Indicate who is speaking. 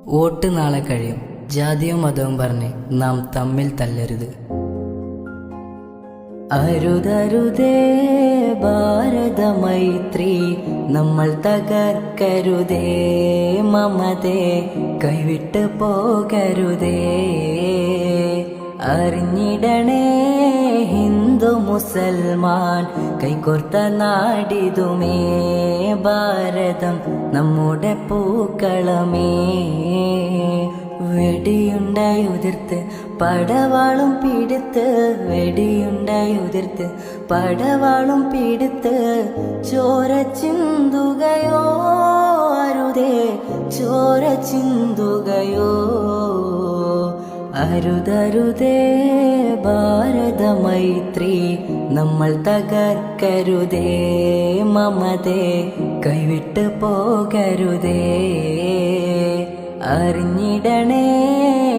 Speaker 1: Vote നാളെ കഴിയും. ജാതിയും മതവും പറഞ്ഞ് നാം തമ്മിൽ തല്ലരുത്. അരുതരുതേ ഭാരത മൈത്രി, നമ്മൾ തകർക്കരുതേ മമതേ, കൈവിട്ട് പോകരുതേ. അറിഞ്ഞിടണേ ഹിന്ദു മുസൽമാൻ കൈകോർത്ത നാടിതുമേ, ഭാരതം നമ്മുടെ പൂക്കളമേ. വെടിയുണ്ടായി ഉതിർത്ത് പടവാളും പിടുത്ത്, വെടിയുണ്ടായി ഉതിർത്ത് പടവാളും പിടുത്ത്, ചോര ചിന്തുകയോ അരുതേ ചോര ചിന്തുകയോ. അരുതരുതേ ഭാരത മൈത്രി, നമ്മൾ തകർക്കരുതേ മമതേ, കൈവിട്ട് പോകരുതേ. അറിഞ്ഞിടണേ